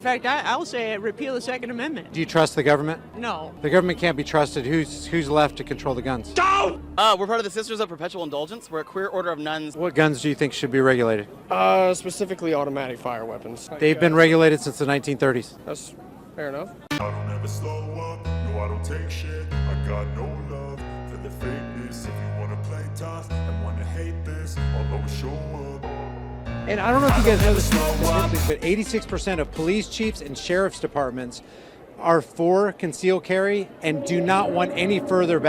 In fact, I'll say repeal the Second Amendment. Do you trust the government? No. The government can't be trusted. Who's left to control the guns? We're part of the Sisters of Perpetual Indulgence. We're a queer order of nuns. What guns do you think should be regulated? Specifically automatic fire weapons. They've been regulated since the 1930s. That's fair enough. I don't ever slow up, no I don't take shit. I got no love for the fakeness. If you wanna play tough and wanna hate this, I'll always show up. And I don't know if you guys know this, but 86% of police chiefs and sheriff's departments are for concealed carry and do not want any further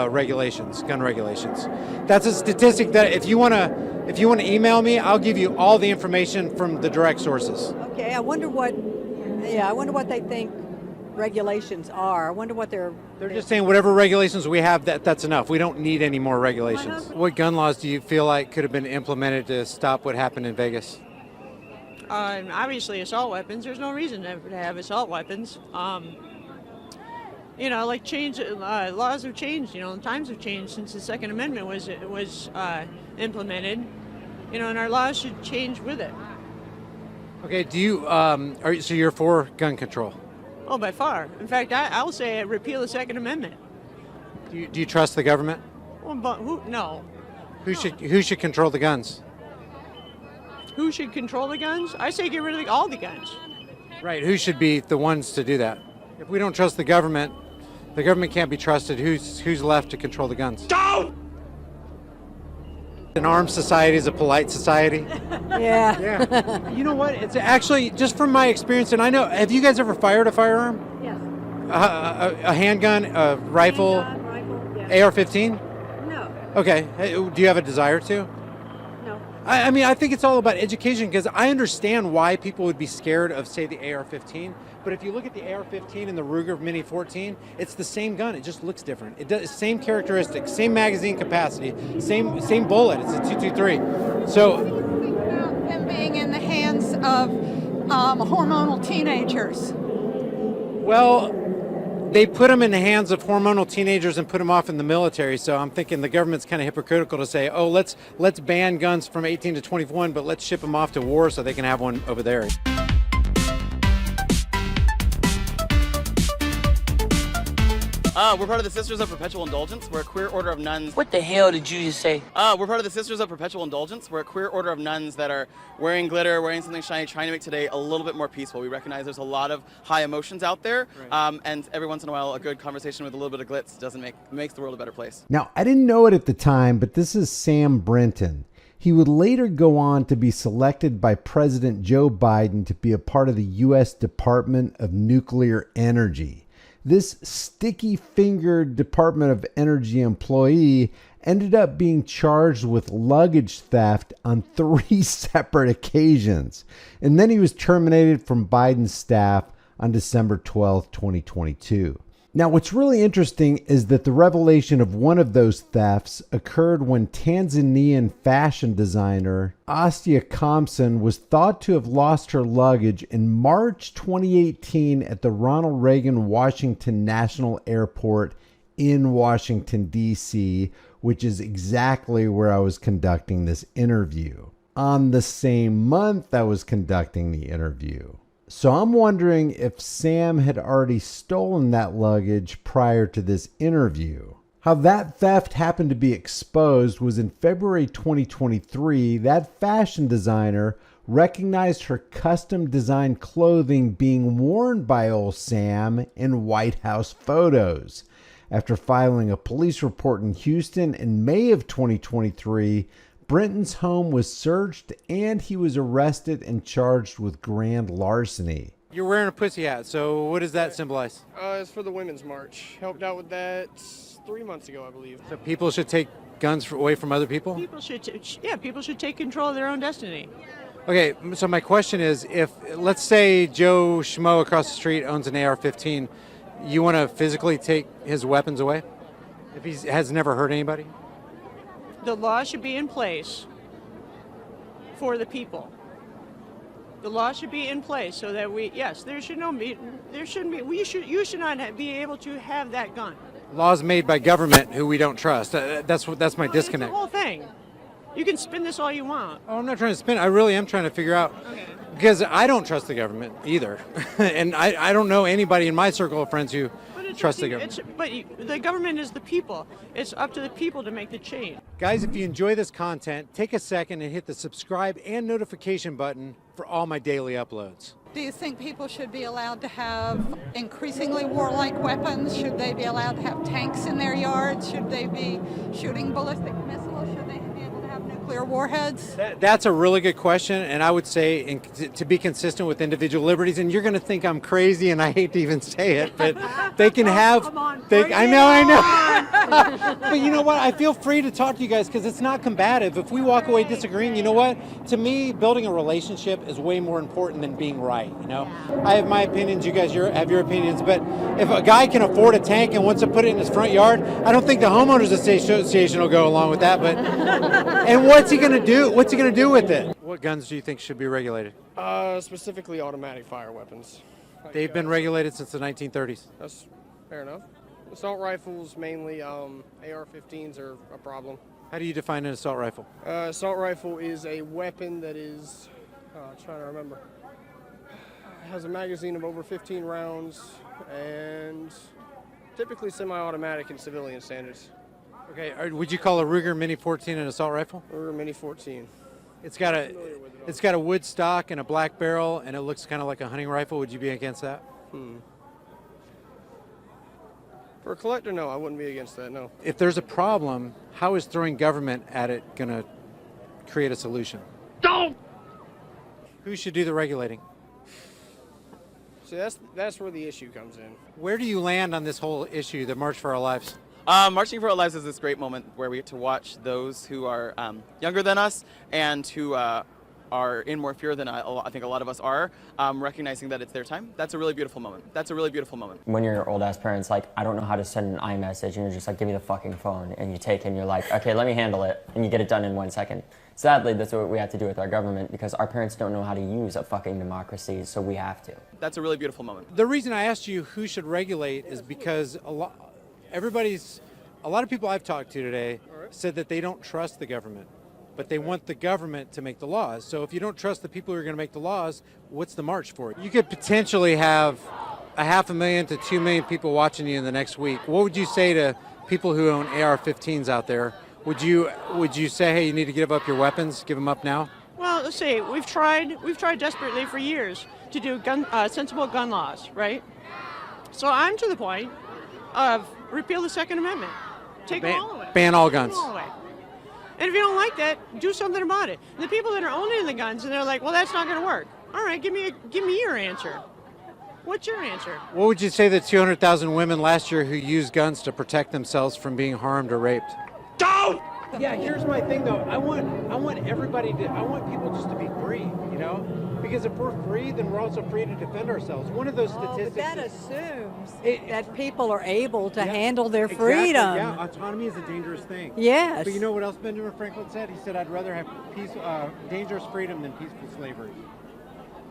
regulations, gun regulations. That's a statistic that if you want to email me, I'll give you all the information from the direct sources. Okay, I wonder what they think regulations are. I wonder what they're just saying whatever regulations we have, that's enough. We don't need any more regulations. What gun laws do you feel like could have been implemented to stop what happened in Vegas? Obviously, assault weapons. There's no reason to have assault weapons. Laws have changed. Times have changed since the Second Amendment was implemented. And our laws should change with it. Okay. Do you so you're for gun control? Oh, by far. In fact, I'll say repeal the Second Amendment. Do you trust the government? Well, but who? No. Who should control the guns? Who should control the guns? I say get rid of all the guns. Right. Who should be the ones to do that? If we don't trust the government can't be trusted. Who's left to control the guns? Go! An armed society is a polite society. Yeah. Yeah. You know what? It's actually, just from my experience, and I know, have you guys ever fired a firearm? Yes. A handgun, a rifle, Handgun, rifle, AR-15? No. Okay. Hey, do you have a desire to? No. I mean, I think it's all about education, because I understand why people would be scared of, say, the AR-15. But if you look at the AR-15 and the Ruger Mini 14, it's the same gun. It just looks different. It does same characteristics, same magazine capacity, same bullet. It's a .223. So them being in the hands of hormonal teenagers. Well, they put them in the hands of hormonal teenagers and put them off in the military. So I'm thinking the government's kind of hypocritical to say, oh, let's ban guns from 18 to 21, but let's ship them off to war so they can have one over there. We're part of the Sisters of Perpetual Indulgence. We're a queer order of nuns. What the hell did you just say? We're part of the Sisters of Perpetual Indulgence. We're a queer order of nuns that are wearing glitter, wearing something shiny, trying to make today a little bit more peaceful. We recognize there's a lot of high emotions out there, right. And every once in a while, a good conversation with a little bit of glitz makes the world a better place. Now, I didn't know it at the time, but this is Sam Brinton. He would later go on to be selected by President Joe Biden to be a part of the U.S. Department of Nuclear Energy. This sticky-fingered Department of Energy employee ended up being charged with luggage theft on 3 separate occasions. And then he was terminated from Biden's staff on December 12, 2022. Now, what's really interesting is that the revelation of one of those thefts occurred when Tanzanian fashion designer Astia Kamson was thought to have lost her luggage in March 2018 at the Ronald Reagan Washington National Airport in Washington, D.C., which is exactly where I was conducting this interview. On the same month I was conducting the interview. So I'm wondering if Sam had already stolen that luggage prior to this interview. How that theft happened to be exposed was in February 2023, that fashion designer recognized her custom designed clothing being worn by old Sam in White House photos. After filing a police report in Houston in May of 2023, Brinton's home was searched and he was arrested and charged with grand larceny. You're wearing a pussy hat, so what does that symbolize? It's for the Women's March. Helped out with that 3 months ago, I believe. So people should take guns away from other people? People should take control of their own destiny. Okay, so my question is, if, let's say Joe Schmo across the street owns an AR-15, you want to physically take his weapons away? If he has never hurt anybody? The law should be in place for the people. The law should be in place so that you should not be able to have that gun. Laws made by government who we don't trust. That's my disconnect. The whole thing. You can spin this all you want. Oh, I'm not trying to spin. I really am trying to figure out. Okay. Because I don't trust the government either. And I don't know anybody in my circle of friends who trust the government. The government is the people. It's up to the people to make the change. Guys, if you enjoy this content, take a second and hit the subscribe and notification button for all my daily uploads. Do you think people should be allowed to have increasingly warlike weapons? Should they be allowed to have tanks in their yards? Should they be shooting ballistic missiles? Should they be able to have nuclear warheads? That's a really good question, and I would say to be consistent with individual liberties, and you're going to think I'm crazy, and I hate to even say it, but they can have... Come on, I know. But you know what? I feel free to talk to you guys because it's not combative. If we walk away disagreeing, you know what? To me, building a relationship is way more important than being right, you know? I have my opinions, you guys have your opinions, but if a guy can afford a tank and wants to put it in his front yard, I don't think the homeowners association will go along with that, but... And what's he going to do? What's he going to do with it? What guns do you think should be regulated? Specifically automatic fire weapons. They've been regulated since the 1930s. That's fair enough. Assault rifles, mainly AR-15s, are a problem. How do you define an assault rifle? Assault rifle is a weapon that is, trying to remember, has a magazine of over 15 rounds and typically semi-automatic in civilian standards. Okay, would you call a Ruger Mini 14 an assault rifle? Ruger Mini 14. It's got a wood stock and a black barrel, and it looks kind of like a hunting rifle. Would you be against that? For a collector, no, I wouldn't be against that, no. If there's a problem, how is throwing government at it going to create a solution? Don't! Who should do the regulating? See, that's where the issue comes in. Where do you land on this whole issue, the March for Our Lives? Marching for Our Lives is this great moment where we get to watch those who are younger than us and who are in more fear than I think a lot of us are, recognizing that it's their time. That's a really beautiful moment. That's a really beautiful moment. When your old-ass parents like, I don't know how to send an iMessage, and you're just like, give me the fucking phone, and you take it and you're like, okay, let me handle it, and you get it done in 1 second. Sadly, that's what we have to do with our government because our parents don't know how to use a fucking democracy, so we have to. That's a really beautiful moment. The reason I asked you who should regulate is because a lot of people I've talked to today said that they don't trust the government, but they want the government to make the laws. So if you don't trust the people who are going to make the laws, what's the march for? You could potentially have 500,000 to 2 million people watching you in the next week. What would you say to people who own AR-15s out there? Would you say, hey, you need to give up your weapons, give them up now? Well, let's see. We've tried desperately for years to do sensible gun laws, right? So I'm to the point of repeal the Second Amendment. Take them all away. Ban all guns. Take them all away. And if you don't like that, do something about it. And the people that are owning the guns, and they're like, well, that's not going to work. All right, give me your answer. What's your answer? What would you say the 200,000 women last year who used guns to protect themselves from being harmed or raped? Don't! Yeah, here's my thing though. I want people just to be free, you know? Because if we're free, then we're also free to defend ourselves. One of those statistics. But that assumes that people are able to handle their exactly, freedom. Yeah, autonomy is a dangerous thing. Yes. But you know what else Benjamin Franklin said? He said, I'd rather have dangerous freedom than peaceful slavery.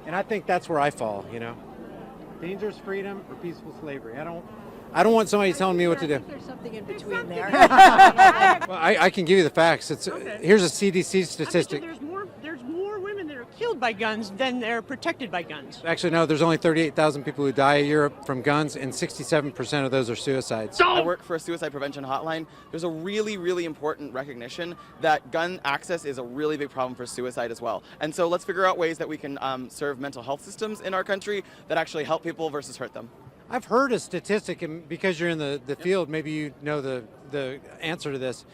And I think that's where I fall, you know? Dangerous freedom or peaceful slavery. I don't want somebody telling me what to do. There's something in between there. Well, I can give you the facts. Here's a CDC statistic. There's more women that are killed by guns than they're protected by guns. Actually, no, there's only 38,000 people who die a year from guns, and 67% of those are suicides. I work for a suicide prevention hotline. There's a really, really important recognition that gun access is a really big problem for suicide as well. And so let's figure out ways that we can serve mental health systems in our country that actually help people versus hurt them. I've heard a statistic, and because you're in the field, maybe you know the answer to this.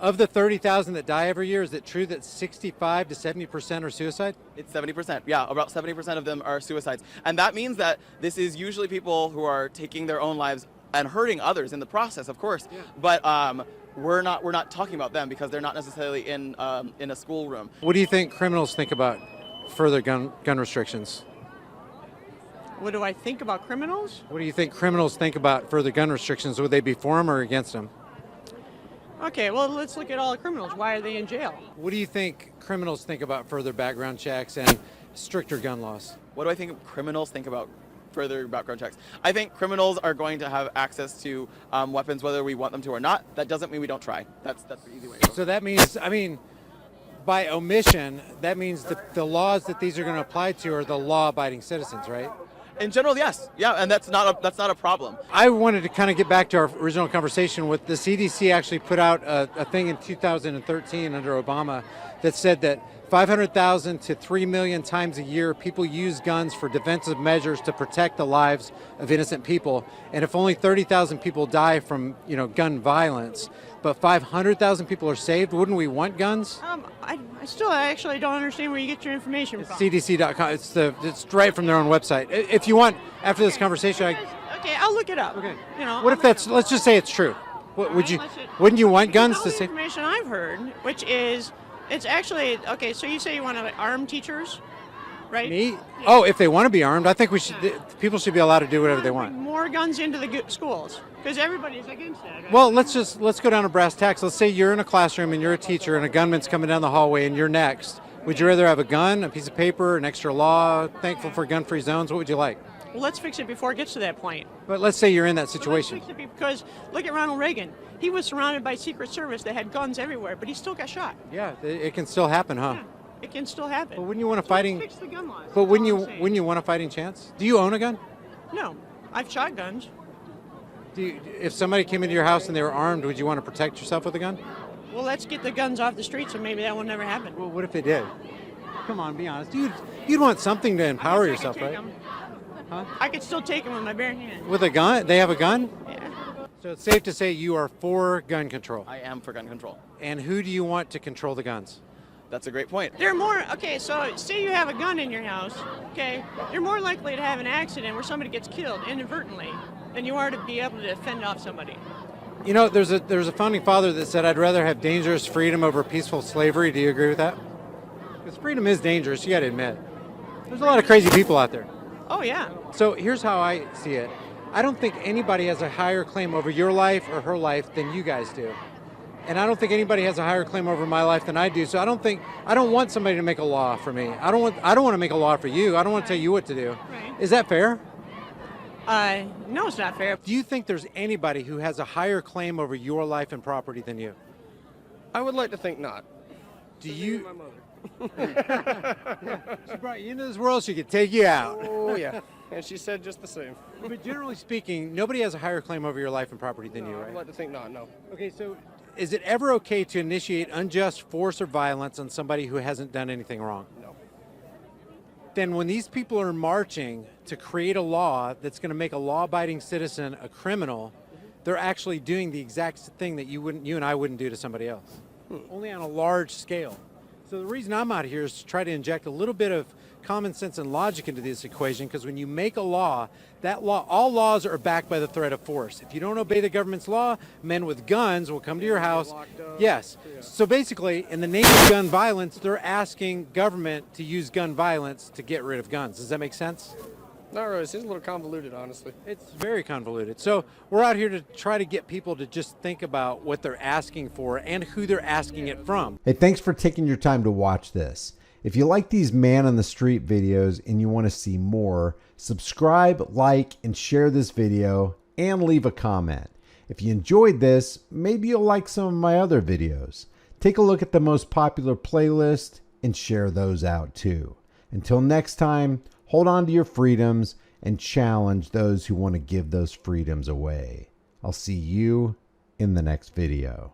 Of the 30,000 that die every year, is it true that 65 to 70% are suicide? It's 70%. Yeah, about 70% of them are suicides. And that means that this is usually people who are taking their own lives and hurting others in the process, of course. Yeah. But we're not talking about them because they're not necessarily in a schoolroom. What do you think criminals think about further gun restrictions? What do I think about criminals? What do you think criminals think about further gun restrictions? Would they be for them or against them? Okay, well, let's look at all the criminals. Why are they in jail? What do you think criminals think about further background checks and stricter gun laws? What do I think criminals think about further background checks? I think criminals are going to have access to weapons whether we want them to or not. That doesn't mean we don't try. That's the easy way to go. So that means, by omission, that means the laws that these are going to apply to are the law-abiding citizens, right? In general, yes. Yeah, and that's not a problem. I wanted to kind of get back to our original conversation with the CDC actually put out a thing in 2013 under Obama that said that 500,000 to 3 million times a year people use guns for defensive measures to protect the lives of innocent people. And if only 30,000 people die from, gun violence, but 500,000 people are saved, wouldn't we want guns? I still actually don't understand where you get your information from. CDC.com. It's right from their own website. If you want, after this conversation, Okay, I'll look it up. Okay. What if let's just say it's true. Wouldn't you want guns to the say? information I've heard, which is, it's actually, okay, so you say you want to arm teachers, right? Me? Oh, if they want to be armed, I think people should be allowed to do whatever they want. Bring more guns into the schools, because everybody's against that. Right? Well, let's go down to brass tacks. Let's say you're in a classroom and you're a teacher and a gunman's coming down the hallway and you're next. Would you rather have a gun, a piece of paper, an extra law, thankful for gun-free zones? What would you like? Well, let's fix it before it gets to that point. But let's say you're in that situation. Let's fix it because look at Ronald Reagan. He was surrounded by Secret Service that had guns everywhere, but he still got shot. Yeah, it can still happen, huh? Yeah, it can still happen. But wouldn't you want a So fighting? let's fix the gun laws. But wouldn't That's all you want a fighting chance? Do you own a gun? I'm saying. No, I've shot guns. If somebody came into your house and they were armed, would you want to protect yourself with a gun? Well, let's get the guns off the streets, and maybe that will never happen. Well, what if it did? Come on, be honest. You'd want something to empower I guess I yourself, could take right? 'em. Huh? I could still take them with my bare hand. With a gun? They have a gun? Yeah. So it's safe to say you are for gun control. I am for gun control. And who do you want to control the guns? That's a great point. They're more, okay, so say you have a gun in your house, okay, you're more likely to have an accident where somebody gets killed inadvertently than you are to be able to fend off somebody. There's a founding father that said, I'd rather have dangerous freedom over peaceful slavery. Do you agree with that? Because freedom is dangerous, you got to admit. There's a lot of crazy people out there. Oh, yeah. So here's how I see it. I don't think anybody has a higher claim over your life or her life than you guys do. And I don't think anybody has a higher claim over my life than I do. So I don't want somebody to make a law for me. I don't want to make a law for you. I don't want to tell you what to do. Right. Is that fair? No, it's not fair. Do you think there's anybody who has a higher claim over your life and property than you? I would like to think not. Do you? My mother. She brought you into this world, she could take you out. Oh yeah, and she said just the same. But generally speaking, nobody has a higher claim over your life and property than you, I right? would like to think not. No. Okay, so is it ever okay to initiate unjust force or violence on somebody who hasn't done anything wrong? No. Then when these people are marching to create a law that's going to make a law-abiding citizen a criminal, they're actually doing the exact thing that you and I wouldn't do to somebody else, only on a large scale. So the reason I'm out here is to try to inject a little bit of common sense and logic into this equation, because when you make a law, all laws are backed by the threat of force. If you don't obey the government's law, men with guns will come to your house. Yes. So basically, in the name of gun violence, they're asking government to use gun violence to get rid of guns. Does that make sense? Not really. It's just a little convoluted, honestly. It's very convoluted. So we're out here to try to get people to just think about what they're asking for and who they're asking it from. Hey, thanks for taking your time to watch this. If you like these man on the street videos and you want to see more, subscribe, like, and share this video, and leave a comment. If you enjoyed this, maybe you'll like some of my other videos. Take a look at the most popular playlist and share those out too. Until next time, hold on to your freedoms and challenge those who want to give those freedoms away. I'll see you in the next video.